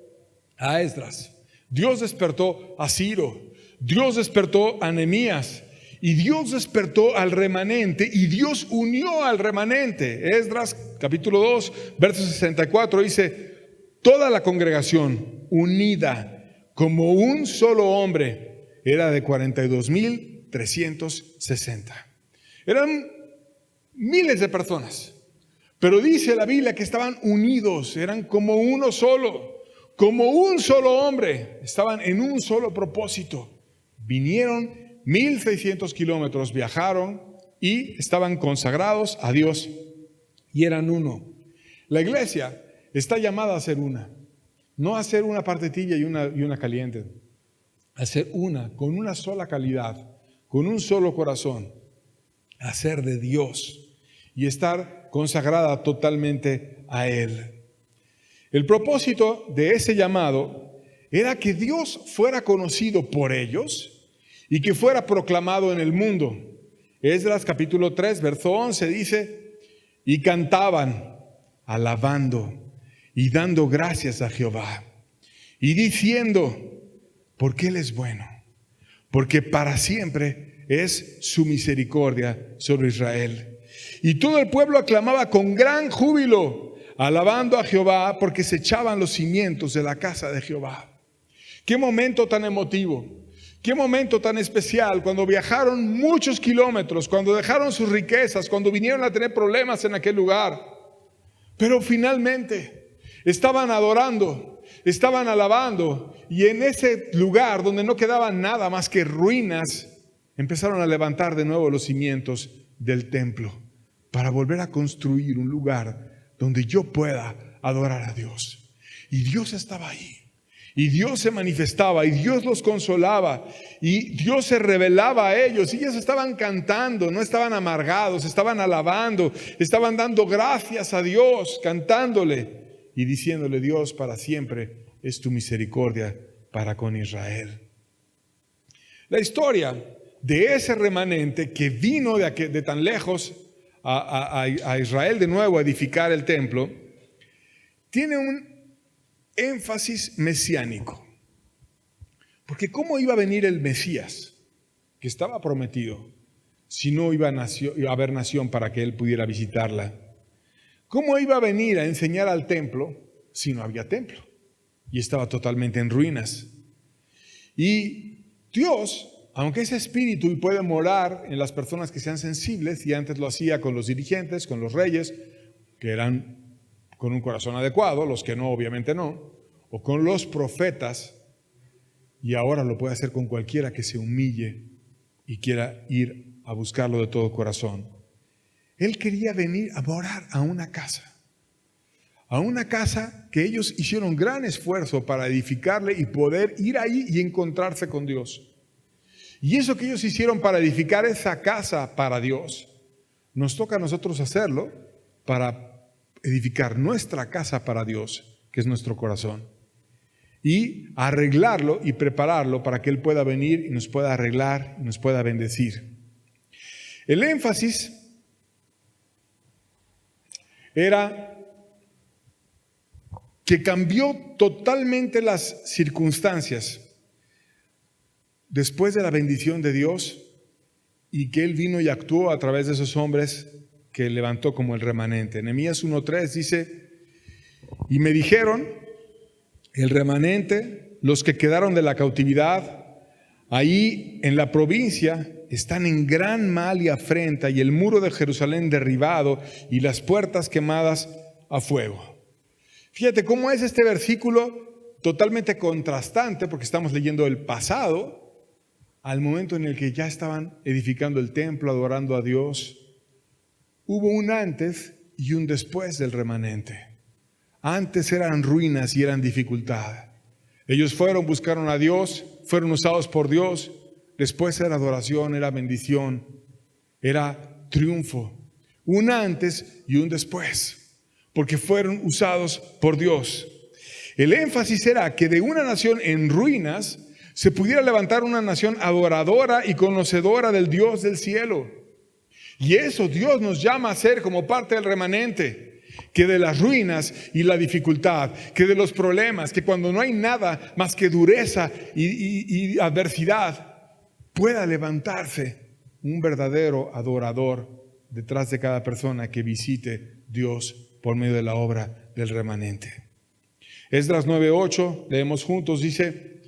a Esdras, Dios despertó a Ciro, Dios despertó a Nehemías, y Dios despertó al remanente y Dios unió al remanente. Esdras capítulo 2 verso 64 dice: toda la congregación unida como un solo hombre era de 42,360. Eran miles de personas, pero dice la Biblia que estaban unidos, eran como uno solo, como un solo hombre, estaban en un solo propósito. Vinieron 1,600 kilómetros, viajaron y estaban consagrados a Dios y eran uno. La iglesia está llamada a ser una, no a ser una parte tibia y una caliente, a ser una, con una sola calidad, con un solo corazón, a ser de Dios y estar consagrada totalmente a Él. El propósito de ese llamado era que Dios fuera conocido por ellos y que fuera proclamado en el mundo. Esdras capítulo 3 verso 11 dice: y cantaban alabando y dando gracias a Jehová y diciendo: porque Él es bueno, porque para siempre es su misericordia sobre Israel. Y todo el pueblo aclamaba con gran júbilo, alabando a Jehová, porque se echaban los cimientos de la casa de Jehová. Qué momento tan emotivo, qué momento tan especial, cuando viajaron muchos kilómetros, cuando dejaron sus riquezas, cuando vinieron a tener problemas en aquel lugar, pero finalmente estaban adorando, estaban alabando, y en ese lugar donde no quedaba nada más que ruinas, empezaron a levantar de nuevo los cimientos del templo para volver a construir un lugar donde yo pueda adorar a Dios. Y Dios estaba ahí, y Dios se manifestaba, y Dios los consolaba, y Dios se revelaba a ellos, y ellos estaban cantando, no estaban amargados, estaban alabando, estaban dando gracias a Dios, cantándole y diciéndole: Dios, para siempre es tu misericordia para con Israel. La historia de ese remanente que vino de tan lejos a Israel de nuevo a edificar el templo, tiene un énfasis mesiánico. Porque ¿cómo iba a venir el Mesías que estaba prometido si no iba a haber nación para que él pudiera visitarla? ¿Cómo iba a venir a enseñar al templo si no había templo y estaba totalmente en ruinas? Y Dios, aunque es espíritu y puede morar en las personas que sean sensibles, y antes lo hacía con los dirigentes, con los reyes, que eran con un corazón adecuado, los que no, obviamente no, o con los profetas, y ahora lo puede hacer con cualquiera que se humille y quiera ir a buscarlo de todo corazón. Él quería venir a morar a una casa que ellos hicieron gran esfuerzo para edificarle y poder ir ahí y encontrarse con Dios. Y eso que ellos hicieron para edificar esa casa para Dios, nos toca a nosotros hacerlo para edificar nuestra casa para Dios, que es nuestro corazón, y arreglarlo y prepararlo para que Él pueda venir y nos pueda arreglar y nos pueda bendecir. El énfasis era que cambió totalmente las circunstancias después de la bendición de Dios, y que Él vino y actuó a través de esos hombres que levantó como el remanente. Nehemías 1:3 dice: y me dijeron, el remanente, los que quedaron de la cautividad, Ahí en la provincia están en gran mal y afrenta, y el muro de Jerusalén derribado y las puertas quemadas a fuego. Fíjate cómo es este versículo totalmente contrastante, porque estamos leyendo el pasado al momento en el que ya estaban edificando el templo, adorando a Dios. Hubo un antes y un después del remanente. Antes eran ruinas y eran dificultad. Ellos buscaron a Dios, fueron usados por Dios. Después era adoración, era bendición, era triunfo. Un antes y un después, porque fueron usados por Dios. El énfasis era que de una nación en ruinas se pudiera levantar una nación adoradora y conocedora del Dios del cielo. Y eso Dios nos llama a ser como parte del remanente. Que de las ruinas y la dificultad, que de los problemas, que cuando no hay nada más que dureza y adversidad, pueda levantarse un verdadero adorador detrás de cada persona que visite Dios por medio de la obra del remanente. Esdras 9:8, leemos juntos, dice: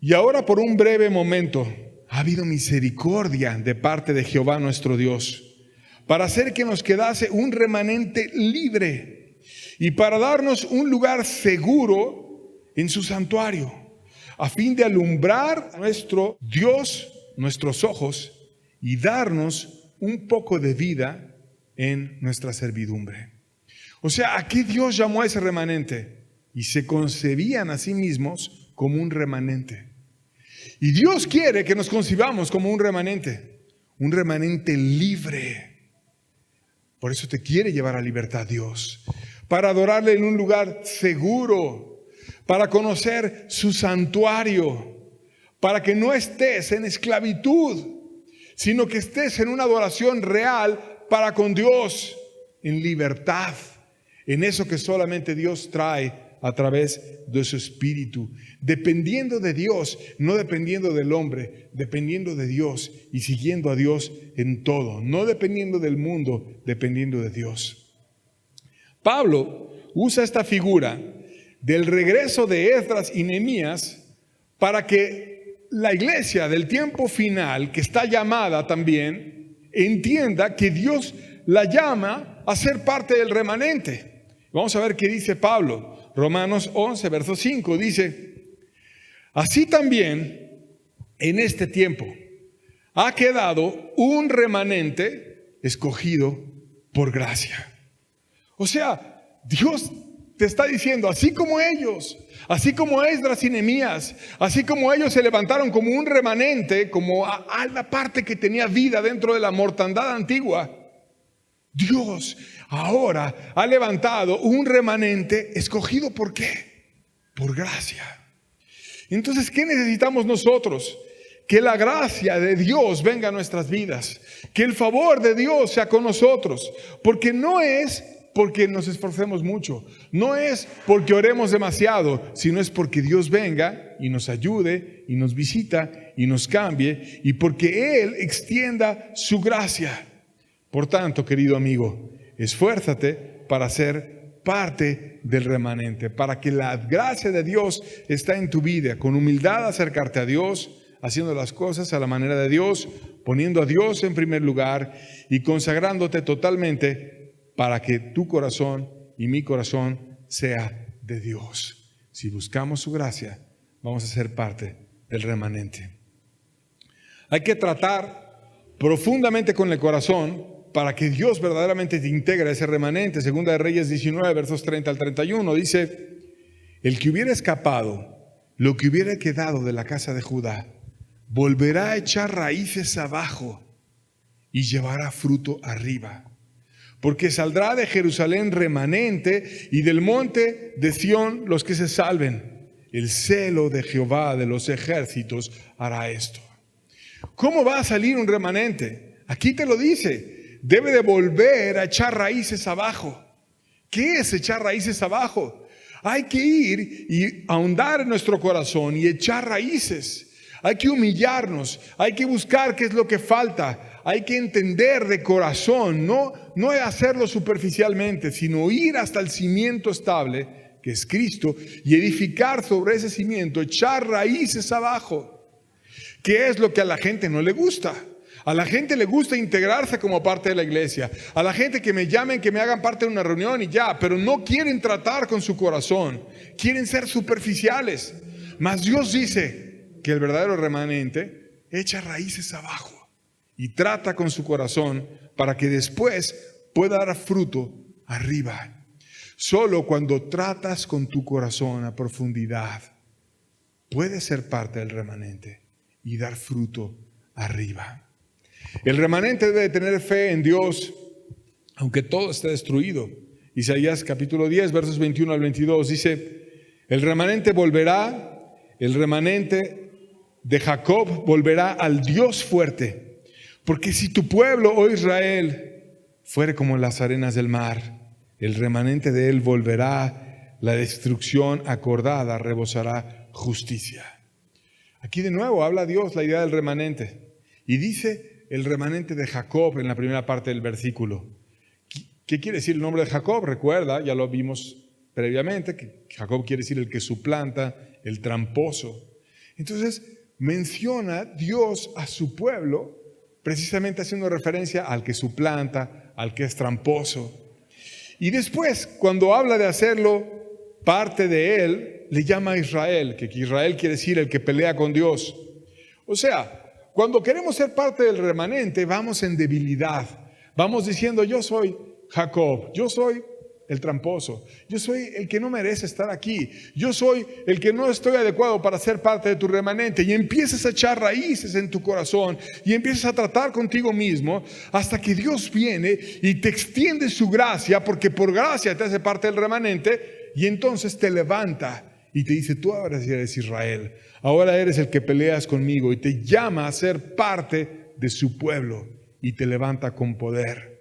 y ahora por un breve momento ha habido misericordia de parte de Jehová nuestro Dios, para hacer que nos quedase un remanente libre y para darnos un lugar seguro en su santuario, a fin de alumbrar a nuestro Dios nuestros ojos y darnos un poco de vida en nuestra servidumbre. O sea, aquí Dios llamó a ese remanente y se concebían a sí mismos como un remanente. Y Dios quiere que nos concibamos como un remanente libre. Por eso te quiere llevar a libertad Dios, para adorarle en un lugar seguro, para conocer su santuario, para que no estés en esclavitud, sino que estés en una adoración real para con Dios, en libertad, en eso que solamente Dios trae a través de su Espíritu, dependiendo de Dios, no dependiendo del hombre, dependiendo de Dios y siguiendo a Dios en todo, no dependiendo del mundo, dependiendo de Dios. Pablo usa esta figura del regreso de Esdras y Nehemías para que la iglesia del tiempo final, que está llamada también, entienda que Dios la llama a ser parte del remanente. Vamos a ver qué dice Pablo. Romanos 11, verso 5 dice: así también en este tiempo ha quedado un remanente escogido por gracia. O sea, Dios te está diciendo, así como ellos, así como Esdras y Nehemías, así como ellos se levantaron como un remanente, como a la parte que tenía vida dentro de la mortandad antigua, Dios ahora ha levantado un remanente escogido. ¿Por qué? Por gracia. Entonces, ¿qué necesitamos nosotros? Que la gracia de Dios venga a nuestras vidas, que el favor de Dios sea con nosotros, porque no es porque nos esforcemos mucho, no es porque oremos demasiado, sino es porque Dios venga y nos ayude y nos visita y nos cambie, y porque Él extienda su gracia. Por tanto, querido amigo, esfuérzate para ser parte del remanente, para que la gracia de Dios está en tu vida, con humildad acercarte a Dios, haciendo las cosas a la manera de Dios, poniendo a Dios en primer lugar y consagrándote totalmente para que tu corazón y mi corazón sea de Dios. Si buscamos su gracia, vamos a ser parte del remanente. Hay que tratar profundamente con el corazón para que Dios verdaderamente te integre a ese remanente. Segunda de Reyes 19, versos 30 al 31, dice: el que hubiera escapado, lo que hubiera quedado de la casa de Judá, volverá a echar raíces abajo y llevará fruto arriba. Porque saldrá de Jerusalén remanente y del monte de Sión los que se salven. El celo de Jehová de los ejércitos hará esto. ¿Cómo va a salir un remanente? Aquí te lo dice. Debe de volver a echar raíces abajo. ¿Qué es echar raíces abajo? Hay que ir y ahondar en nuestro corazón y echar raíces. Hay que humillarnos, hay que buscar qué es lo que falta, hay que entender de corazón, no hacerlo superficialmente, sino ir hasta el cimiento estable, que es Cristo, y edificar sobre ese cimiento, echar raíces abajo. ¿Qué es lo que a la gente no le gusta? A la gente le gusta integrarse como parte de la iglesia. A la gente que me llamen, que me hagan parte de una reunión y ya, pero no quieren tratar con su corazón. Quieren ser superficiales. Mas Dios dice que el verdadero remanente echa raíces abajo y trata con su corazón para que después pueda dar fruto arriba. Solo cuando tratas con tu corazón a profundidad, puedes ser parte del remanente y dar fruto arriba. El remanente debe tener fe en Dios, aunque todo esté destruido. Isaías capítulo 10, versos 21 al 22 dice: el remanente volverá, el remanente de Jacob volverá al Dios fuerte. Porque si tu pueblo, oh Israel, fuere como las arenas del mar, el remanente de él volverá, la destrucción acordada rebosará justicia. Aquí de nuevo habla Dios la idea del remanente y dice el remanente de Jacob en la primera parte del versículo. ¿Qué quiere decir el nombre de Jacob? Recuerda, ya lo vimos previamente, que Jacob quiere decir el que suplanta, el tramposo. Entonces menciona Dios a su pueblo precisamente haciendo referencia al que suplanta, al que es tramposo. Y después, cuando habla de hacerlo parte de él, le llama a Israel, que Israel quiere decir el que pelea con Dios. O sea, cuando queremos ser parte del remanente, vamos en debilidad. Vamos diciendo: yo soy Jacob, yo soy el tramposo, yo soy el que no merece estar aquí, yo soy el que no estoy adecuado para ser parte de tu remanente. Y empiezas a echar raíces en tu corazón y empiezas a tratar contigo mismo hasta que Dios viene y te extiende su gracia, porque por gracia te hace parte del remanente, y entonces te levanta y te dice: tú ahora eres Israel, ahora eres el que peleas conmigo, y te llama a ser parte de su pueblo y te levanta con poder.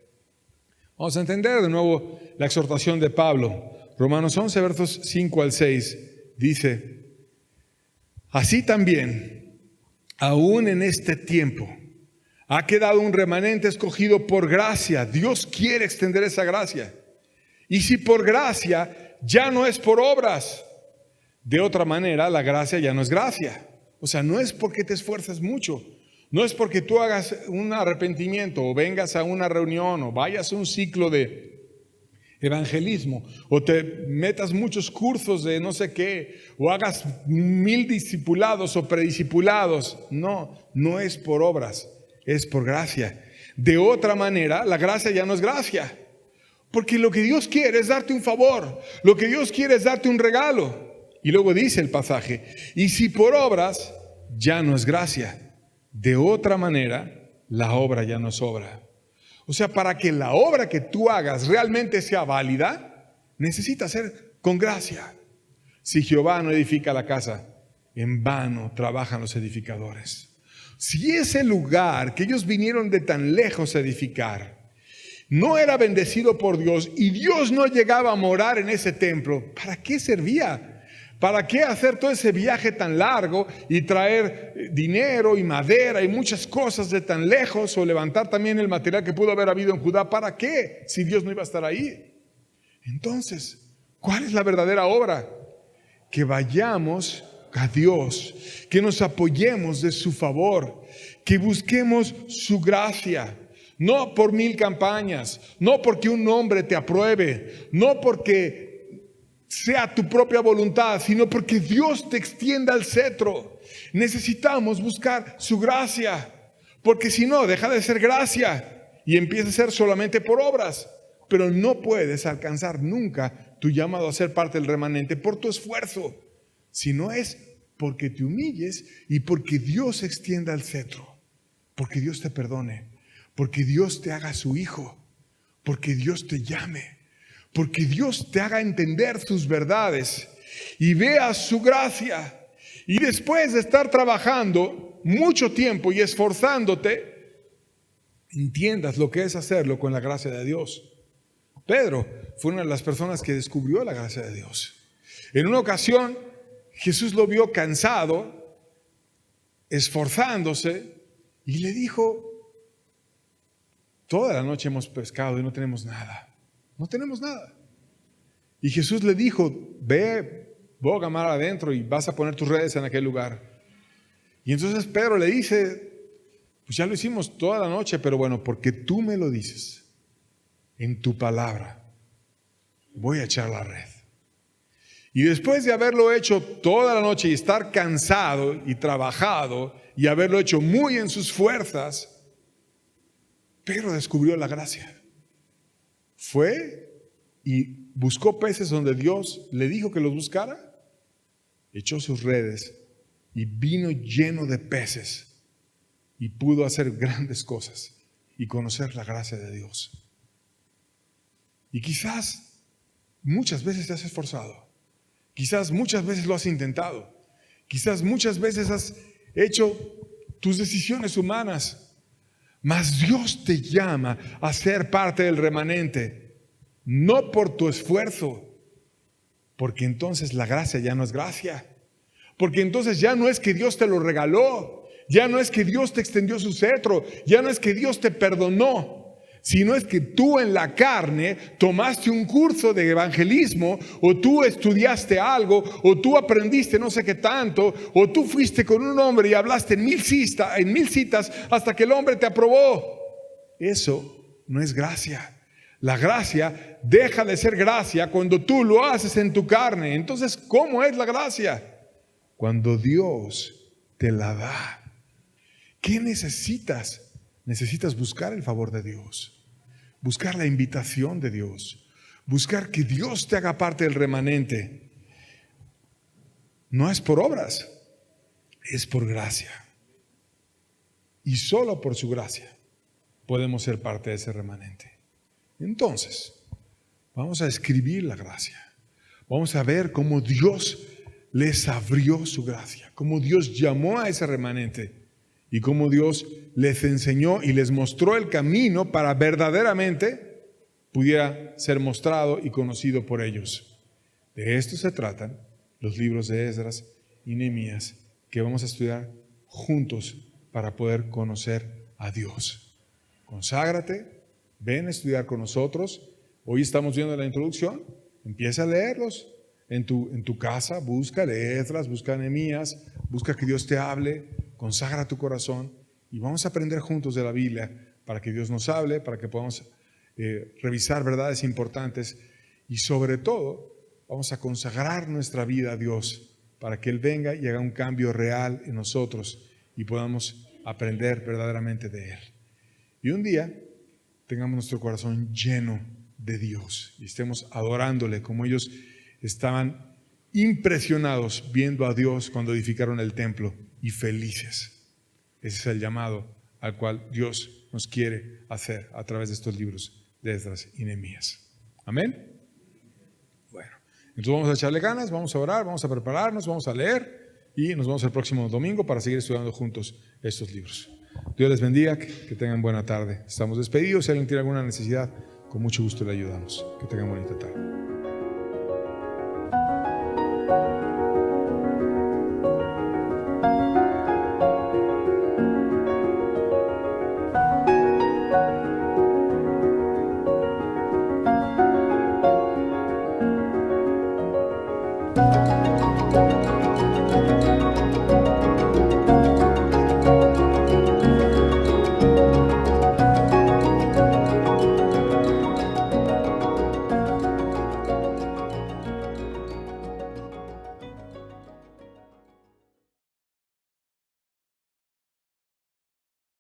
Vamos a entender de nuevo la exhortación de Pablo. Romanos 11, versos 5 al 6, dice: así también, aún en este tiempo, ha quedado un remanente escogido por gracia. Dios quiere extender esa gracia. Y si por gracia, ya no es por obras. De otra manera, la gracia ya no es gracia. O sea, no es porque te esfuerces mucho. No es porque tú hagas un arrepentimiento o vengas a una reunión o vayas a un ciclo de evangelismo o te metas muchos cursos de no sé qué o hagas 1000 discipulados o prediscipulados. No, no es por obras, es por gracia. De otra manera, la gracia ya no es gracia. Porque lo que Dios quiere es darte un favor. Lo que Dios quiere es darte un regalo. Y luego dice el pasaje: y si por obras, ya no es gracia. De otra manera, la obra ya no es obra. O sea, para que la obra que tú hagas realmente sea válida, necesita ser con gracia. Si Jehová no edifica la casa, en vano trabajan los edificadores. Si ese lugar que ellos vinieron de tan lejos a edificar no era bendecido por Dios y Dios no llegaba a morar en ese templo, ¿para qué servía? ¿Para qué hacer todo ese viaje tan largo y traer dinero y madera y muchas cosas de tan lejos, o levantar también el material que pudo haber habido en Judá? ¿Para qué? Si Dios no iba a estar ahí. Entonces, ¿cuál es la verdadera obra? Que vayamos a Dios, que nos apoyemos de su favor, que busquemos su gracia. No por 1000 campañas, no porque un hombre te apruebe, no porque sea tu propia voluntad, sino porque Dios te extienda el cetro. Necesitamos buscar su gracia, porque si no, deja de ser gracia y empieza a ser solamente por obras. Pero no puedes alcanzar nunca tu llamado a ser parte del remanente por tu esfuerzo, sino es porque te humilles y porque Dios extienda el cetro, porque Dios te perdone, porque Dios te haga su hijo, porque Dios te llame, porque Dios te haga entender sus verdades y veas su gracia. Y después de estar trabajando mucho tiempo y esforzándote, entiendas lo que es hacerlo con la gracia de Dios. Pedro fue una de las personas que descubrió la gracia de Dios. En una ocasión, Jesús lo vio cansado, esforzándose, y le dijo: toda la noche hemos pescado y no tenemos nada. No tenemos nada. Y Jesús le dijo: ve, boga mar adentro y vas a poner tus redes en aquel lugar. Y entonces Pedro le dice, pues ya lo hicimos toda la noche, pero bueno, porque tú me lo dices, en tu palabra, voy a echar la red. Y después de haberlo hecho toda la noche y estar cansado y trabajado y haberlo hecho muy en sus fuerzas, Pedro descubrió la gracia. Fue y buscó peces donde Dios le dijo que los buscara, echó sus redes y vino lleno de peces y pudo hacer grandes cosas y conocer la gracia de Dios. Y quizás muchas veces te has esforzado, quizás muchas veces lo has intentado, quizás muchas veces has hecho tus decisiones humanas, mas Dios te llama a ser parte del remanente, no por tu esfuerzo, porque entonces la gracia ya no es gracia, porque entonces ya no es que Dios te lo regaló, ya no es que Dios te extendió su cetro, ya no es que Dios te perdonó, sino es que tú en la carne tomaste un curso de evangelismo, o tú estudiaste algo, o tú aprendiste no sé qué tanto, o tú fuiste con un hombre y hablaste en mil citas hasta que el hombre te aprobó. Eso no es gracia. La gracia deja de ser gracia cuando tú lo haces en tu carne. Entonces, ¿cómo es la gracia? Cuando Dios te la da. ¿Qué necesitas? Necesitas buscar el favor de Dios, buscar la invitación de Dios, buscar que Dios te haga parte del remanente. No es por obras, es por gracia. Y solo por su gracia podemos ser parte de ese remanente. Entonces, vamos a escribir la gracia. Vamos a ver cómo Dios les abrió su gracia, cómo Dios llamó a ese remanente. Y cómo Dios les enseñó y les mostró el camino para verdaderamente pudiera ser mostrado y conocido por ellos. De esto se tratan los libros de Esdras y Nehemías, que vamos a estudiar juntos para poder conocer a Dios. Conságrate, ven a estudiar con nosotros. Hoy estamos viendo la introducción, empieza a leerlos en tu casa, busca Esdras, busca Nehemías, busca que Dios te hable. Consagra tu corazón y vamos a aprender juntos de la Biblia para que Dios nos hable, para que podamos revisar verdades importantes y sobre todo vamos a consagrar nuestra vida a Dios para que Él venga y haga un cambio real en nosotros y podamos aprender verdaderamente de Él. Y un día tengamos nuestro corazón lleno de Dios y estemos adorándole como ellos estaban impresionados viendo a Dios cuando edificaron el templo. Y felices. Ese es el llamado al cual Dios nos quiere hacer a través de estos libros de Esdras y Nehemías. Amén. Bueno, entonces vamos a echarle ganas, vamos a orar, vamos a prepararnos, vamos a leer y nos vemos el próximo domingo para seguir estudiando juntos estos libros. Dios les bendiga, que tengan buena tarde. Estamos despedidos. Si alguien tiene alguna necesidad, con mucho gusto le ayudamos. Que tengan bonita tarde.